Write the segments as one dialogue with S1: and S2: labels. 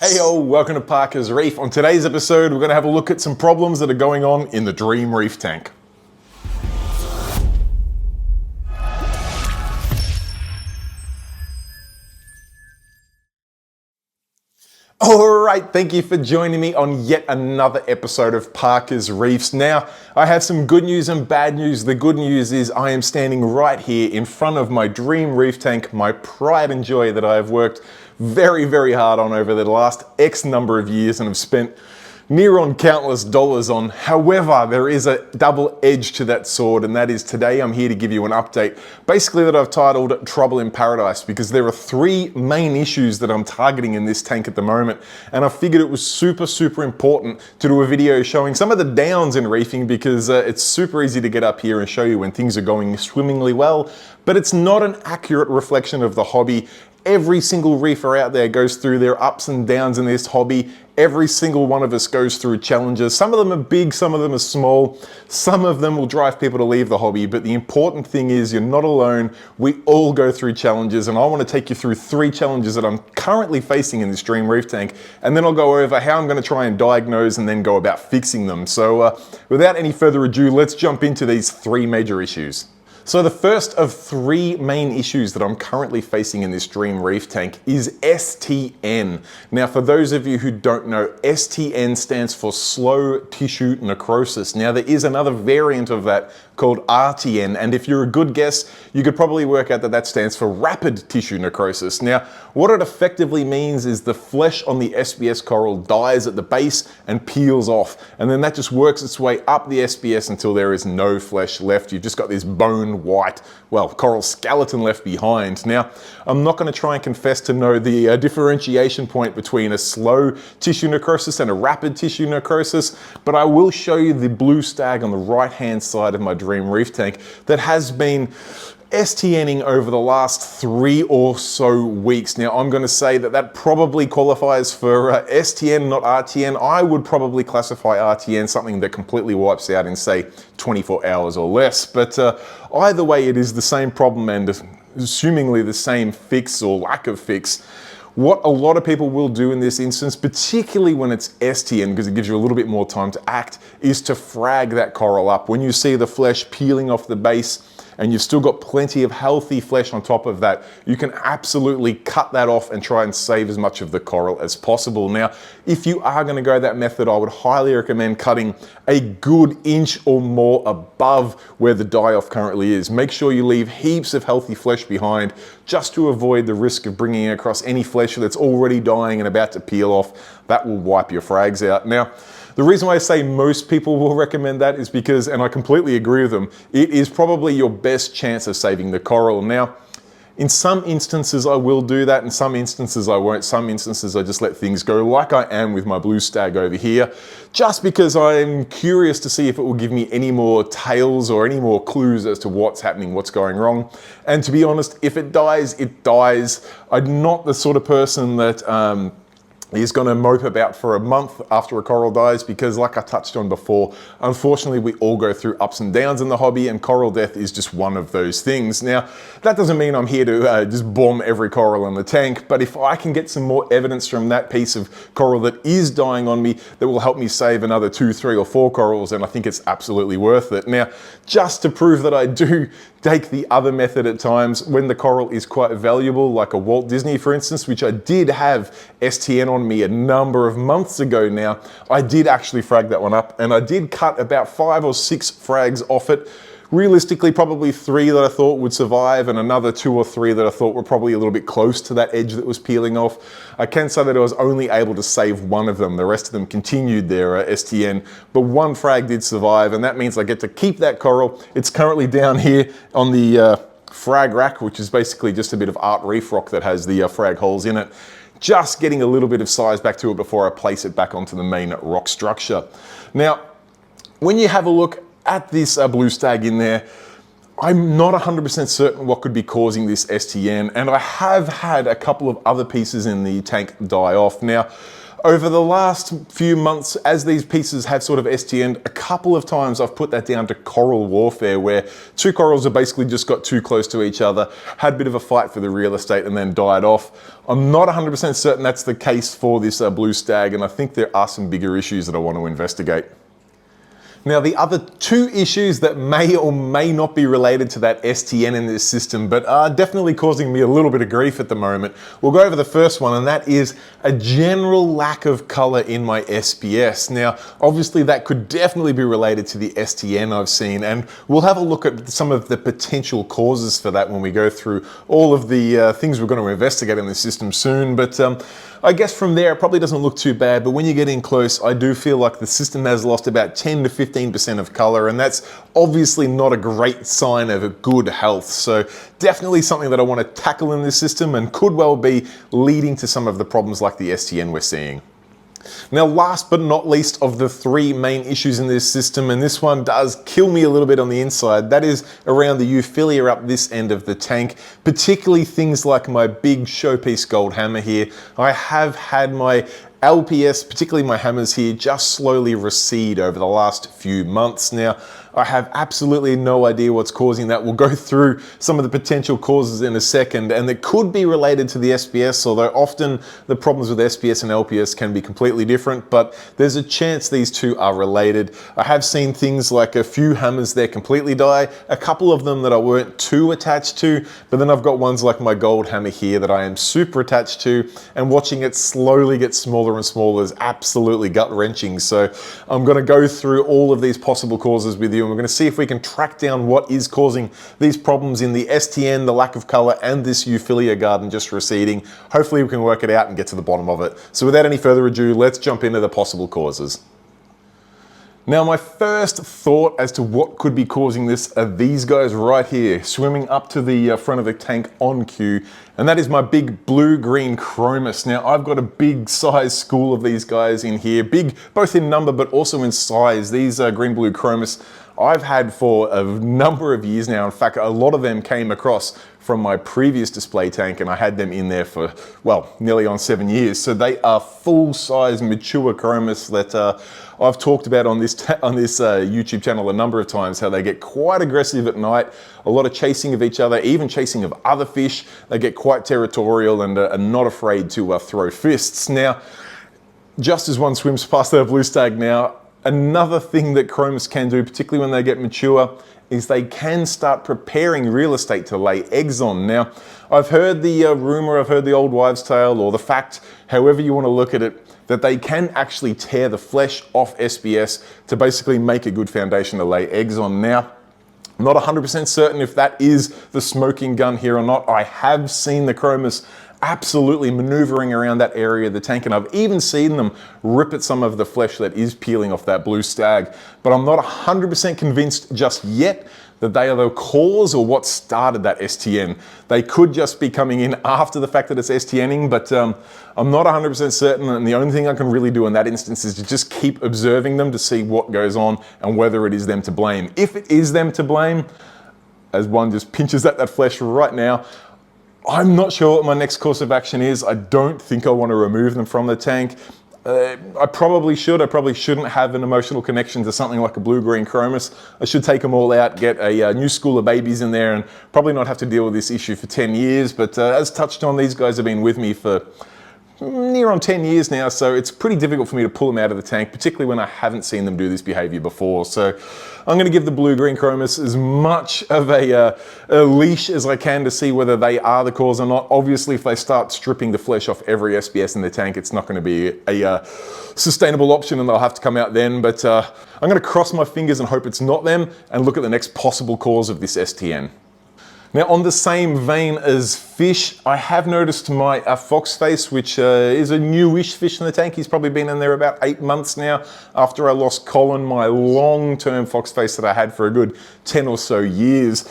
S1: Hey yo, welcome to Parker's Reef. On today's episode, we're going to have a look at some problems that are going on in the Dream Reef Tank. Alright, thank you for joining me on yet another episode of Parker's Reefs. Now, I have some good news and bad news. The good news is I am standing right here in front of my Dream Reef Tank, my pride and joy that I have worked very, very hard on over the last X number of years and have spent near on countless dollars on. However, there is a double edge to that sword, and that is today I'm here to give you an update, basically that I've titled Trouble in Paradise, because there are three main issues that I'm targeting in this tank at the moment, and I figured it was super important to do a video showing some of the downs in reefing, because it's super easy to get up here and show you when things are going swimmingly well, but it's not an accurate reflection of the hobby. Every single reefer out there goes through their ups and downs in this hobby. Every single one of us goes through challenges. Some of them are big, some of them are small. Some of them will drive people to leave the hobby, but the important thing is you're not alone. We all go through challenges, and I want to take you through three challenges that I'm currently facing in this Dream Reef Tank, and then I'll go over how I'm going to try and diagnose and then go about fixing them. So without any further ado, let's jump into these three major issues. So the first of three main issues that I'm currently facing in this Dream Reef Tank is STN. Now, for those of you who don't know, STN stands for slow tissue necrosis. Now, there is another variant of that called RTN, and if you're a good guess, you could probably work out that that stands for rapid tissue necrosis. Now, what it effectively means is the flesh on the SBS coral dies at the base and peels off, and then that just works its way up the SBS until there is no flesh left. You've just got this bone white, well, coral skeleton left behind. Now, I'm not going to try and confess to know the differentiation point between a slow tissue necrosis and a rapid tissue necrosis, but I will show you the blue stag on the right hand side of my Dream Reef Tank that has been STNing over the last 3 or so weeks. Now, I'm going to say that that probably qualifies for STN, not RTN. I would probably classify RTN something that completely wipes out in, say, 24 hours or less. But either way, it is the same problem and assumingly the same fix or lack of fix. What a lot of people will do in this instance, particularly when it's STN, because it gives you a little bit more time to act, is to frag that coral up. When you see the flesh peeling off the base, and you've still got plenty of healthy flesh on top of that, you can absolutely cut that off and try and save as much of the coral as possible. Now, if you are going to go that method, I would highly recommend cutting a good inch or more above where the die-off currently is. Make sure you leave heaps of healthy flesh behind just to avoid the risk of bringing across any flesh that's already dying and about to peel off. That will wipe your frags out. Now, the reason why I say most people will recommend that is because, and I completely agree with them, it is probably your best chance of saving the coral. Now, in some instances I will do that, in some instances I won't. Some instances I just let things go, like I am with my blue stag over here, just because I'm curious to see if it will give me any more tails or any more clues as to what's happening, what's going wrong. And to be honest, if it dies, it dies. I'm not the sort of person that is going to mope about for a month after a coral dies, because like I touched on before, unfortunately we all go through ups and downs in the hobby, and coral death is just one of those things. Now, that doesn't mean I'm here to just bomb every coral in the tank, but if I can get some more evidence from that piece of coral that is dying on me that will help me save another 2, 3 or 4 corals, then I think it's absolutely worth it. Now, just to prove that I do take the other method at times when the coral is quite valuable, like a Walt Disney for instance, which I did have STN on me a number of months ago now, I did actually frag that one up, and I did cut about 5 or 6 frags off it. Realistically, probably 3 that I thought would survive, and another 2 or 3 that I thought were probably a little bit close to that edge that was peeling off. I can say that I was only able to save one of them. The rest of them continued their STN, but one frag did survive, and that means I get to keep that coral. It's currently down here on the frag rack, which is basically just a bit of art reef rock that has the frag holes in it. Just getting a little bit of size back to it before I place it back onto the main rock structure. Now, when you have a look at this blue stag in there, I'm not 100% certain what could be causing this STN, and I have had a couple of other pieces in the tank die off. Now, Over the last few months, as these pieces have sort of STN'd, a couple of times I've put that down to coral warfare, where two corals have basically just got too close to each other, had a bit of a fight for the real estate and then died off. I'm not 100% certain that's the case for this blue stag, and I think there are some bigger issues that I want to investigate. Now, the other two issues that may or may not be related to that STN in this system, but are definitely causing me a little bit of grief at the moment. We'll go over the first one, and that is a general lack of color in my SPS. Now, obviously that could definitely be related to the STN I've seen, and we'll have a look at some of the potential causes for that when we go through all of the things we're going to investigate in the system soon. But I guess from there, it probably doesn't look too bad, but when you get in close, I do feel like the system has lost about 10 to 15% of color, and that's obviously not a great sign of a good health. So definitely something that I want to tackle in this system, and could well be leading to some of the problems like the STN we're seeing. Now, last but not least of the three main issues in this system, and this one does kill me a little bit on the inside, that is around the euphilia up this end of the tank, particularly things like my big showpiece gold hammer here. I have had my LPS, particularly my hammers here, just slowly recede over the last few months. Now, I have absolutely no idea what's causing that. We'll go through some of the potential causes in a second, and it could be related to the SPS, although often the problems with SPS and LPS can be completely different, but there's a chance these two are related. I have seen things like a few hammers there completely die, a couple of them that I weren't too attached to, but then I've got ones like my gold hammer here that I am super attached to, and watching it slowly get smaller and smaller is absolutely gut-wrenching. So I'm going to go through all of these possible causes with you, and we're going to see if we can track down what is causing these problems in the STN, the lack of color, and this euphilia garden just receding. Hopefully we can work it out and get to the bottom of it. So without any further ado, let's jump into the possible causes. Now, my first thought as to what could be causing this are these guys right here, swimming up to the front of the tank on cue, and that is my big blue-green chromis. Now, I've got a big size school of these guys in here, big both in number but also in size. These green-blue chromis I've had for a number of years now. In fact, a lot of them came across from my previous display tank, and I had them in there for, well, nearly on 7 years. So they are full-size mature chromis that I've talked about on this YouTube channel a number of times, how they get quite aggressive at night, a lot of chasing of each other, even chasing of other fish. They get quite territorial and are not afraid to throw fists. Now, just as one swims past that blue stag now, another thing that chromis can do, particularly when they get mature, is they can start preparing real estate to lay eggs on. Now, I've heard the rumor, I've heard the old wives' tale, or the fact, however you want to look at it, that they can actually tear the flesh off SPS to basically make a good foundation to lay eggs on. Now, I'm not 100% certain if that is the smoking gun here or not. I have seen the chromis absolutely maneuvering around that area of the tank, and I've even seen them rip at some of the flesh that is peeling off that blue stag. But I'm not 100% convinced just yet that they are the cause or what started that STN. They could just be coming in after the fact that it's STNing, but I'm not 100% certain, and the only thing I can really do in that instance is to just keep observing them to see what goes on and whether it is them to blame. If it is them to blame, as one just pinches at that flesh right now, I'm not sure what my next course of action is. I don't think I want to remove them from the tank. I probably should. I probably shouldn't have an emotional connection to something like a blue-green chromis. I should take them all out, get a new school of babies in there, and probably not have to deal with this issue for 10 years. But as touched on, these guys have been with me for near on 10 years now, so it's pretty difficult for me to pull them out of the tank, particularly when I haven't seen them do this behavior before. So I'm going to give the blue-green chromis as much of a leash as I can to see whether they are the cause or not. Obviously, if they start stripping the flesh off every SPS in the tank, it's not going to be a sustainable option, and they'll have to come out then. But I'm going to cross my fingers and hope it's not them, and look at the next possible cause of this STN. Now, on the same vein as fish, I have noticed my foxface, which is a newish fish in the tank. He's probably been in there about 8 months now after I lost Colin, my long-term foxface that I had for a good 10 or so years.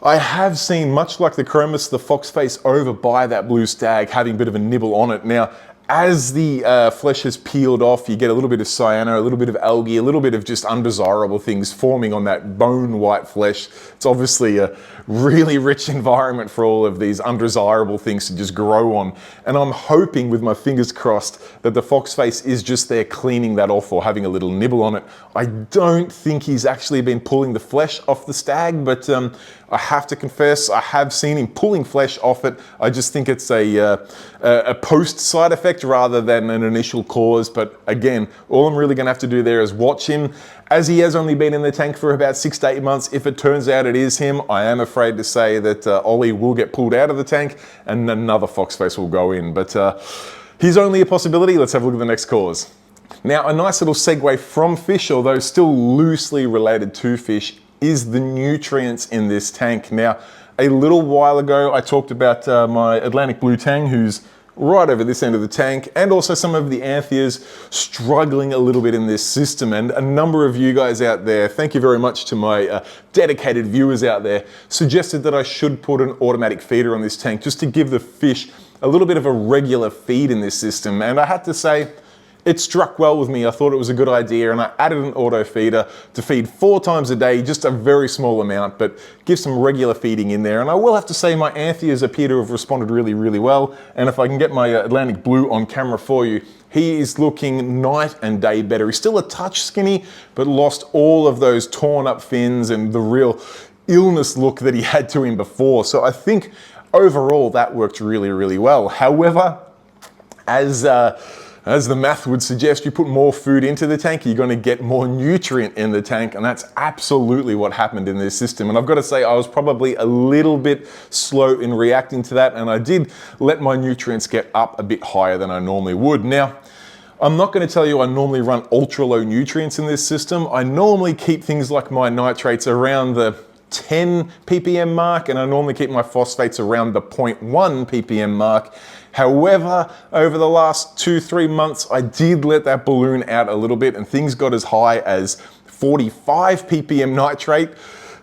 S1: I have seen, much like the chromis, the foxface over by that blue stag, having a bit of a nibble on it. Now, As the flesh has peeled off, you get a little bit of cyano, a little bit of algae, a little bit of just undesirable things forming on that bone white flesh. It's obviously a really rich environment for all of these undesirable things to just grow on. And I'm hoping, with my fingers crossed, that the foxface is just there cleaning that off or having a little nibble on it. I don't think he's actually been pulling the flesh off the stag, but I have to confess, I have seen him pulling flesh off it. I just think it's a post side effect rather than an initial cause. But again, all I'm really gonna have to do there is watch him. As he has only been in the tank for about 6 to 8 months, if it turns out it is him, I am afraid to say that Ollie will get pulled out of the tank and another foxface will go in. But he's only a possibility. Let's have a look at the next cause. Now, a nice little segue from fish, although still loosely related to fish, is the nutrients in this tank. Now, a little while ago, I talked about my Atlantic blue tang, who's right over this end of the tank, and also some of the Antheas struggling a little bit in this system. And a number of you guys out there, thank you very much to my dedicated viewers out there, suggested that I should put an automatic feeder on this tank just to give the fish a little bit of a regular feed in this system. And I had to say, it struck well with me. I thought it was a good idea, and I added an auto feeder to feed 4 times a day, just a very small amount, but give some regular feeding in there. And I will have to say my Antheas appear to have responded really, really well. And if I can get my Atlantic blue on camera for you, he is looking night and day better. He's still a touch skinny, but lost all of those torn up fins and the real illness look that he had to him before. So I think overall that worked really, really well. However, as the math would suggest, you put more food into the tank, you're going to get more nutrient in the tank, and that's absolutely what happened in this system. And I've got to say, I was probably a little bit slow in reacting to that, and I did let my nutrients get up a bit higher than I normally would. Now, I'm not going to tell you I normally run ultra low nutrients in this system. I normally keep things like my nitrates around the 10 ppm mark, and I normally keep my phosphates around the 0.1 ppm mark. However, over the last 2-3 months, I did let that balloon out a little bit, and things got as high as 45 ppm nitrate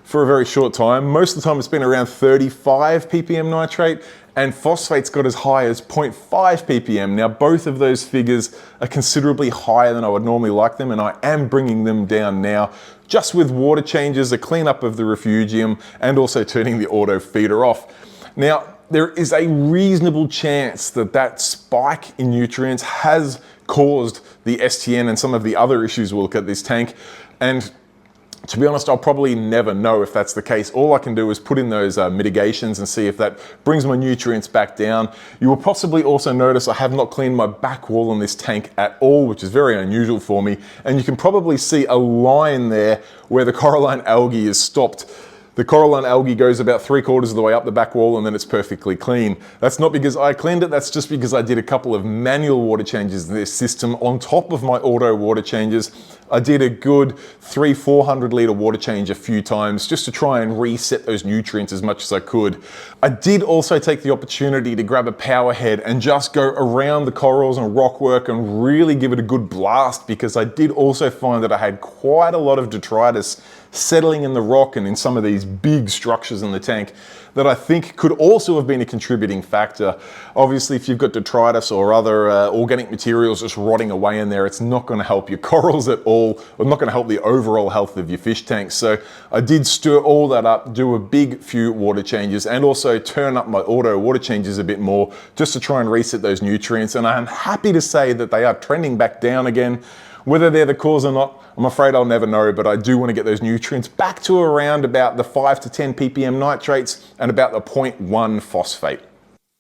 S1: for a very short time. Most of the time it's been around 35 ppm nitrate, and phosphates got as high as 0.5 ppm. Now, both of those figures are considerably higher than I would normally like them, and I am bringing them down now, just with water changes, a cleanup of the refugium, and also turning the auto feeder off. Now, there is a reasonable chance that that spike in nutrients has caused the STN and some of the other issues we'll look at this tank. And to be honest, I'll probably never know if that's the case. All I can do is put in those mitigations and see if that brings my nutrients back down. You will possibly also notice I have not cleaned my back wall on this tank at all, which is very unusual for me. And you can probably see a line there where the coralline algae is stopped. The coralline algae goes about 3/4 of the way up the back wall, and then it's perfectly clean. That's not because I cleaned it, that's just because I did a couple of manual water changes in this system on top of my auto water changes. I did a good 300-400 litre water change a few times just to try and reset those nutrients as much as I could. I did also take the opportunity to grab a power head and just go around the corals and rockwork and really give it a good blast, because I did also find that I had quite a lot of detritus settling in the rock and in some of these big structures in the tank that I think could also have been a contributing factor. Obviously, if you've got detritus or other organic materials just rotting away in there, it's not going to help your corals at all, or not going to help the overall health of your fish tanks. So I did stir all that up, do a big few water changes, and also turn up my auto water changes a bit more just to try and reset those nutrients. And I'm happy to say that they are trending back down again. Whether they're the cause or not, I'm afraid I'll never know, but I do want to get those nutrients back to around about the 5 to 10 ppm nitrates and about the 0.1 phosphate.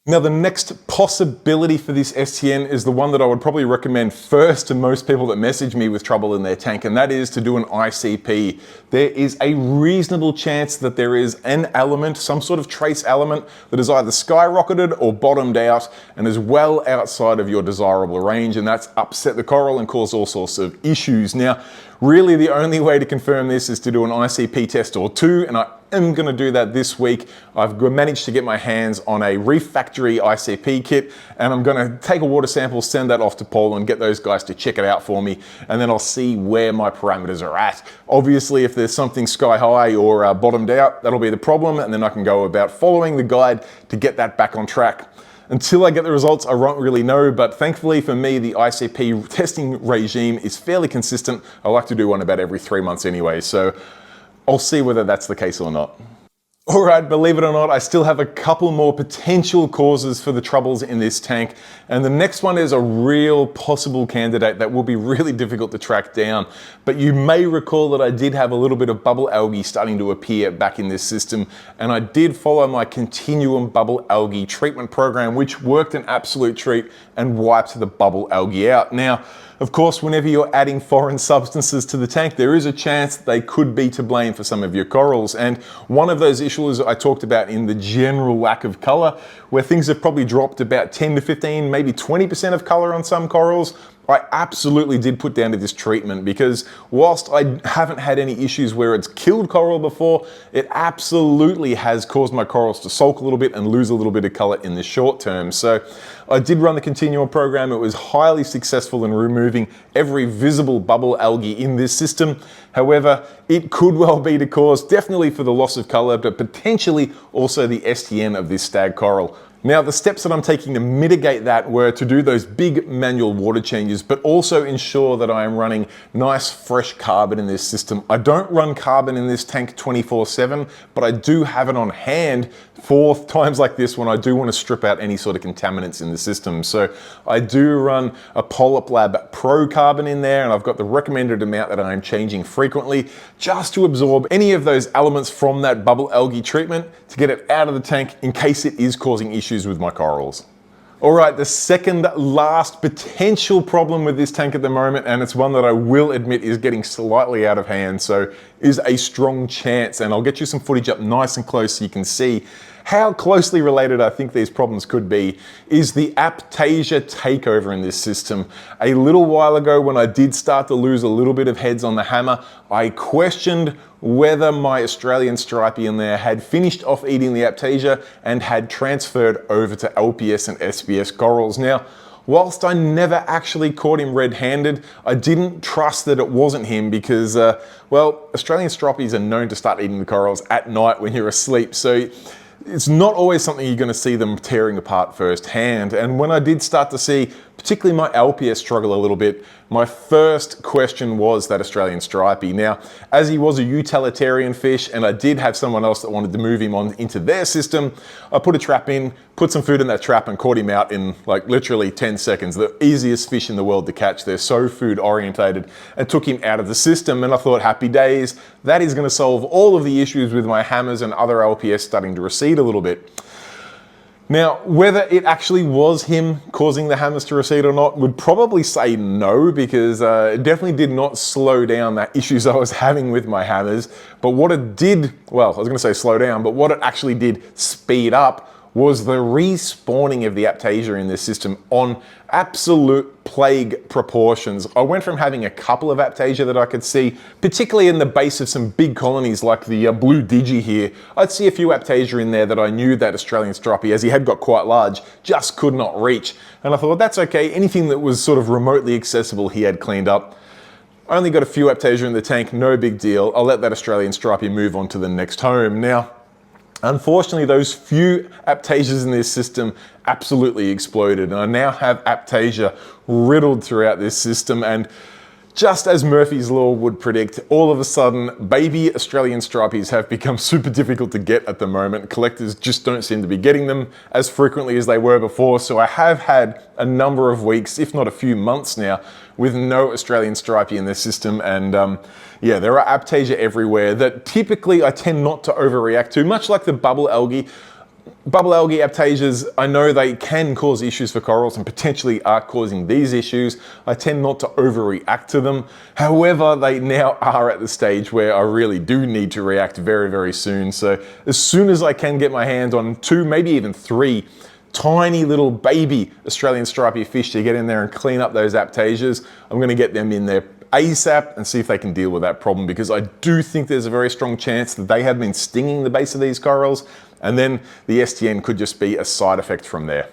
S1: Now, the next possibility for this STN is the one that I would probably recommend first to most people that message me with trouble in their tank, and that is to do an ICP. There is a reasonable chance that there is an element, some sort of trace element, that is either skyrocketed or bottomed out and is well outside of your desirable range, and that's upset the coral and caused all sorts of issues. Now, really the only way to confirm this is to do an ICP test or two, and I am going to do that this week. I've managed to get my hands on a Reef Factory ICP kit, and I'm going to take a water sample, send that off to Poland, get those guys to check it out for me, and then I'll see where my parameters are at. Obviously, if there's something sky high or bottomed out, that'll be the problem, and then I can go about following the guide to get that back on track. Until I get the results, I won't really know, but thankfully for me, the ICP testing regime is fairly consistent. I like to do one about every 3 months anyway, so I'll see whether that's the case or not. All right, believe it or not, I still have a couple more potential causes for the troubles in this tank. And the next one is a real possible candidate that will be really difficult to track down. But you may recall that I did have a little bit of bubble algae starting to appear back in this system. And I did follow my continuum bubble algae treatment program, which worked an absolute treat and wiped the bubble algae out. Now, of course, whenever you're adding foreign substances to the tank, there is a chance that they could be to blame for some of your corals. And one of those issues I talked about in the general lack of color, where things have probably dropped about 10 to 15, maybe 20% of color on some corals. I absolutely did put down to this treatment because whilst I haven't had any issues where it's killed coral before, it absolutely has caused my corals to sulk a little bit and lose a little bit of color in the short term. So I did run the continuum program. It was highly successful in removing every visible bubble algae in this system. However, it could well be the cause, definitely for the loss of color, but potentially also the STN of this stag coral. Now, the steps that I'm taking to mitigate that were to do those big manual water changes, but also ensure that I am running nice fresh carbon in this system. I don't run carbon in this tank 24/7, but I do have it on hand for times like this when I do want to strip out any sort of contaminants in the system. So I do run a Polyp Lab Pro carbon in there, and I've got the recommended amount that I am changing frequently just to absorb any of those elements from that bubble algae treatment to get it out of the tank in case it is causing issues with my corals. All right, the second last potential problem with this tank at the moment, and it's one that I will admit is getting slightly out of hand, so is a strong chance, and I'll get you some footage up nice and close so you can see how closely related I think these problems could be, is the Aptasia Takeover in this system. A little while ago when I did start to lose a little bit of heads on the hammer, I questioned whether my Australian stripey in there had finished off eating the Aptasia and had transferred over to LPS and SBS corals. Now, whilst I never actually caught him red-handed, I didn't trust that it wasn't him because, well, Australian stripies are known to start eating the corals at night when you're asleep. So it's not always something you're going to see them tearing apart firsthand. And when I did start to see, particularly my LPS struggle a little bit, my first question was that Australian stripey. Now, as he was a utilitarian fish and I did have someone else that wanted to move him on into their system, I put a trap in, put some food in that trap and caught him out in like literally 10 seconds. The easiest fish in the world to catch. They're so food orientated, and took him out of the system. And I thought, happy days, that is going to solve all of the issues with my hammers and other LPS starting to recede a little bit. Now, whether it actually was him causing the hammers to recede or not, would probably say no, because it definitely did not slow down the issues I was having with my hammers. But what it did, well, I was gonna say slow down, but what it actually did speed up was the respawning of the Aptasia in this system on absolute plague proportions. I went from having a couple of Aptasia that I could see, particularly in the base of some big colonies like the blue digi here. I'd see a few Aptasia in there that I knew that Australian stripey, as he had got quite large, just could not reach. And I thought, well, that's okay. Anything that was sort of remotely accessible, he had cleaned up. I only got a few Aptasia in the tank, no big deal. I'll let that Australian stripey move on to the next home. Now, unfortunately, those few Aptasias in this system absolutely exploded, and I now have Aptasia riddled throughout this system. And just as Murphy's Law would predict, all of a sudden, baby Australian stripies have become super difficult to get at the moment. Collectors just don't seem to be getting them as frequently as they were before. So I have had a number of weeks, if not a few months now, with no Australian stripey in this system. And yeah, there are Aptasia everywhere that typically I tend not to overreact to, much like the bubble algae. Bubble algae Aptasias, I know they can cause issues for corals and potentially are causing these issues. I tend not to overreact to them. However, they now are at the stage where I really do need to react very, very soon. So as soon as I can get my hands on 2, maybe even 3 tiny little baby Australian stripey fish to get in there and clean up those Aptasias, I'm going to get them in there ASAP and see if they can deal with that problem, because I do think there's a very strong chance that they have been stinging the base of these corals, and then the STN could just be a side effect from there.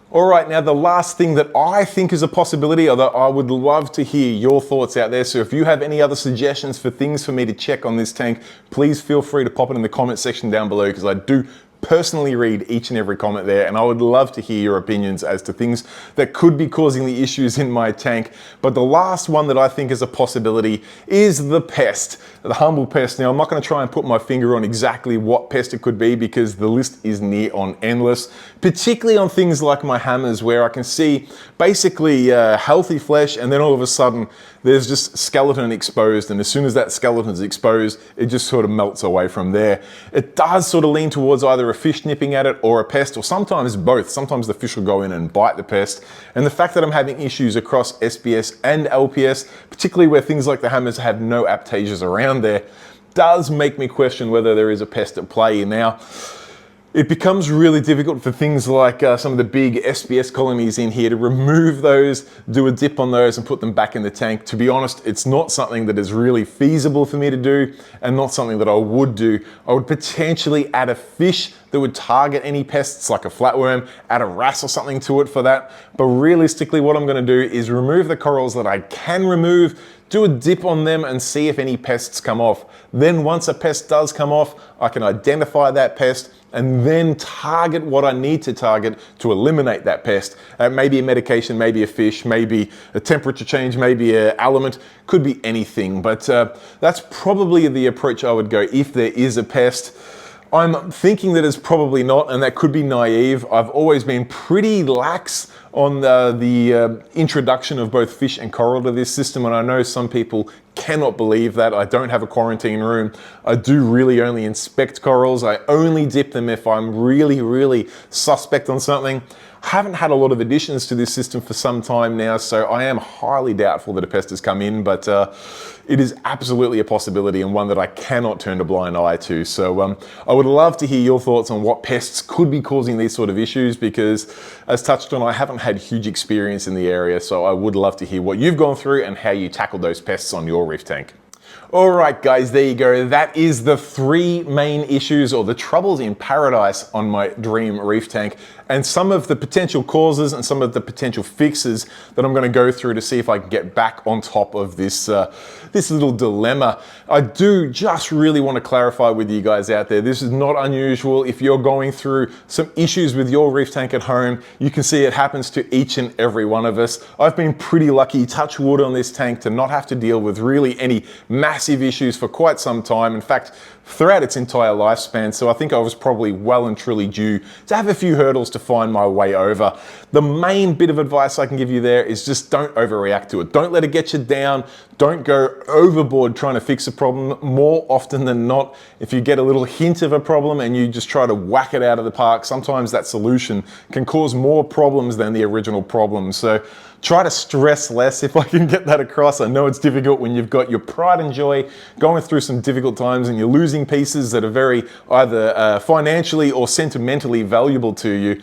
S1: All right, now the last thing that I think is a possibility, although I would love to hear your thoughts out there, so if you have any other suggestions for things for me to check on this tank, please feel free to pop it in the comment section down below, because I do personally read each and every comment there, and I would love to hear your opinions as to things that could be causing the issues in my tank. But the last one that I think is a possibility is the pest, the humble pest. Now, I'm not going to try and put my finger on exactly what pest it could be because the list is near on endless, particularly on things like my hammers, where I can see basically healthy flesh, and then all of a sudden there's just skeleton exposed, and as soon as that skeleton is exposed, it just sort of melts away from there. It does sort of lean towards either a fish nipping at it or a pest, or sometimes both. Sometimes the fish will go in and bite the pest. And the fact that I'm having issues across SBS and LPS, particularly where things like the hammers have no Aptasias around there, does make me question whether there is a pest at play. Now, it becomes really difficult for things like some of the big SBS colonies in here to remove those, do a dip on those and put them back in the tank. To be honest, it's not something that is really feasible for me to do, and not something that I would do. I would potentially add a fish that would target any pests like a flatworm, add a wrasse or something to it for that. But realistically, what I'm gonna do is remove the corals that I can remove, do a dip on them and see if any pests come off. Then once a pest does come off, I can identify that pest and then target what I need to target to eliminate that pest. Maybe a medication, maybe a fish, maybe a temperature change, maybe an element, could be anything. But that's probably the approach I would go if there is a pest. I'm thinking that it's probably not, and that could be naive. I've always been pretty lax on the introduction of both fish and coral to this system, and I know some people cannot believe that. I don't have a quarantine room. I do really only inspect corals. I only dip them if I'm really suspect on something. Haven't had a lot of additions to this system for some time now, so I am highly doubtful that a pest has come in, but it is absolutely a possibility and one that I cannot turn a blind eye to. So I would love to hear your thoughts on what pests could be causing these sort of issues, because as touched on, I haven't had huge experience in the area, so I would love to hear what you've gone through and how you tackled those pests on your reef tank. All right, guys, there you go. That is the 3 main issues or the troubles in paradise on my Dream Reef Tank, and some of the potential causes and some of the potential fixes that I'm going to go through to see if I can get back on top of this this little dilemma. I do just really want to clarify with you guys out there, this is not unusual. If you're going through some issues with your reef tank at home, you can see it happens to each and every one of us. I've been pretty lucky, touch wood on this tank, to not have to deal with really any massive issues for quite some time. In fact, throughout its entire lifespan. So I think I was probably well and truly due to have a few hurdles to find my way over. The main bit of advice I can give you there is just don't overreact to it. Don't let it get you down. Don't go overboard trying to fix a problem. More often than not, if you get a little hint of a problem and you just try to whack it out of the park, sometimes that solution can cause more problems than the original problem. So try to stress less, if I can get that across. I know it's difficult when you've got your pride and joy going through some difficult times and you're losing pieces that are very either financially or sentimentally valuable to you,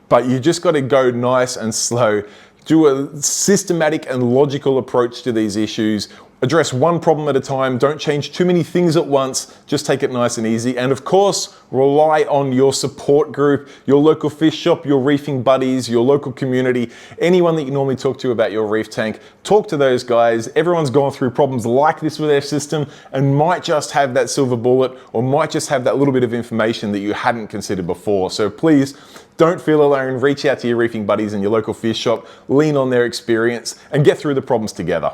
S1: but you just got to go nice and slow. Do a systematic and logical approach to these issues. Address one problem at a time. Don't change too many things at once. Just take it nice and easy. And of course, rely on your support group, your local fish shop, your reefing buddies, your local community, anyone that you normally talk to about your reef tank. Talk to those guys. Everyone's gone through problems like this with their system and might just have that silver bullet, or might just have that little bit of information that you hadn't considered before. So please, don't feel alone. Reach out to your reefing buddies in your local fish shop, lean on their experience, and get through the problems together.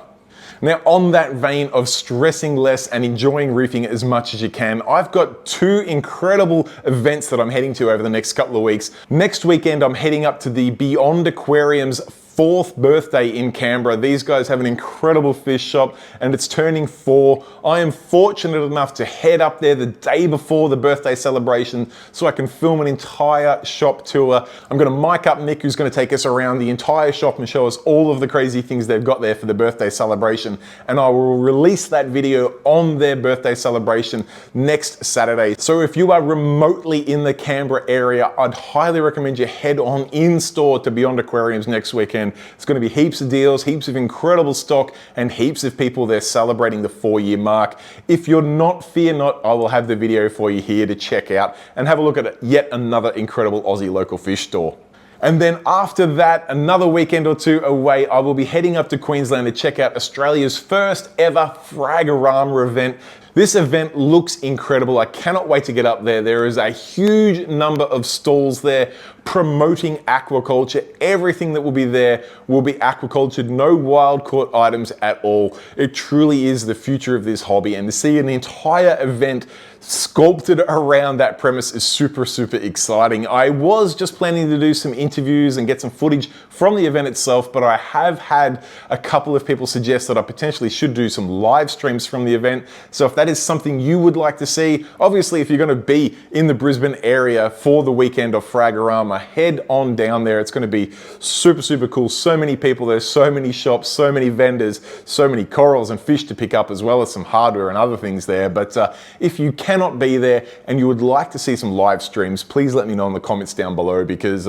S1: Now, on that vein of stressing less and enjoying reefing as much as you can, I've got 2 incredible events that I'm heading to over the next couple of weeks. Next weekend, I'm heading up to the Beyond Aquarium's 4th birthday in Canberra. These guys have an incredible fish shop and it's turning 4. I am fortunate enough to head up there the day before the birthday celebration so I can film an entire shop tour. I'm going to mic up Nick, who's going to take us around the entire shop and show us all of the crazy things they've got there for the birthday celebration. And I will release that video on their birthday celebration next Saturday. So if you are remotely in the Canberra area, I'd highly recommend you head on in store to Beyond Aquariums next weekend. It's going to be heaps of deals, heaps of incredible stock, and heaps of people there celebrating the 4-year mark. If you're not, fear not, I will have the video for you here to check out and have a look at yet another incredible Aussie local fish store. And then after that, another weekend or 2 away, I will be heading up to Queensland to check out Australia's first ever Fragorama event. This event looks incredible. I cannot wait to get up there. There is a huge number of stalls there promoting aquaculture. Everything that will be there will be aquacultured, no wild caught items at all. It truly is the future of this hobby, and to see an entire event sculpted around that premise is super, super exciting. I was just planning to do some interviews and get some footage from the event itself, but I have had a couple of people suggest that I potentially should do some live streams from the event. So if that is something you would like to see, obviously if you're going to be in the Brisbane area for the weekend of Fragorama, head on down there. It's going to be super, super cool. So many people, there's so many shops, so many vendors, so many corals and fish to pick up, as well as some hardware and other things there. But if you cannot be there and you would like to see some live streams, please let me know in the comments down below, because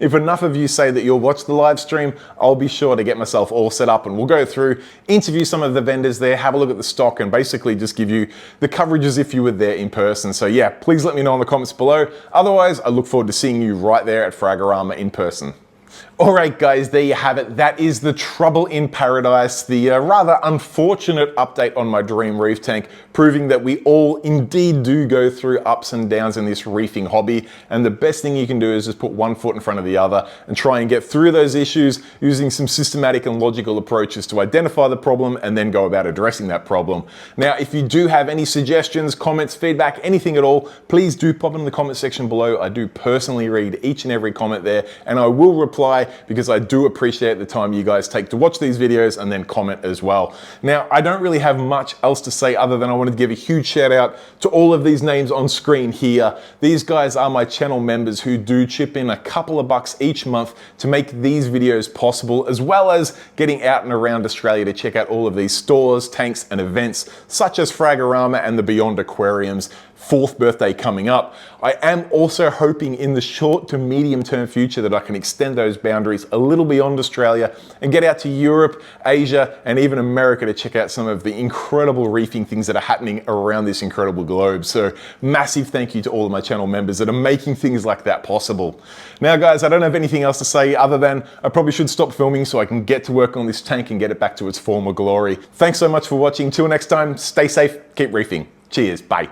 S1: if enough of you say that you'll watch the live stream, I'll be sure to get myself all set up and we'll go through, interview some of the vendors there, have a look at the stock, and basically just give you the coverage as if you were there in person. So yeah, please let me know in the comments below. Otherwise, I look forward to seeing you right there at Fragorama in person. Alright guys, there you have it. That is the trouble in paradise, the rather unfortunate update on my Dream Reef Tank, proving that we all indeed do go through ups and downs in this reefing hobby, and the best thing you can do is just put one foot in front of the other and try and get through those issues using some systematic and logical approaches to identify the problem and then go about addressing that problem. Now, if you do have any suggestions, comments, feedback, anything at all, please do pop in the comment section below. I do personally read each and every comment there, and I will reply, because I do appreciate the time you guys take to watch these videos and then comment as well. Now, I don't really have much else to say other than I wanted to give a huge shout out to all of these names on screen here. These guys are my channel members who do chip in a couple of bucks each month to make these videos possible, as well as getting out and around Australia to check out all of these stores, tanks and events such as Fragorama and the Beyond Aquarium's 4th birthday coming up. I am also hoping in the short to medium term future that I can extend those boundaries a little beyond Australia and get out to Europe, Asia, and even America to check out some of the incredible reefing things that are happening around this incredible globe. So massive thank you to all of my channel members that are making things like that possible. Now guys, I don't have anything else to say other than I probably should stop filming so I can get to work on this tank and get it back to its former glory. Thanks so much for watching. Till next time, stay safe, keep reefing. Cheers, bye.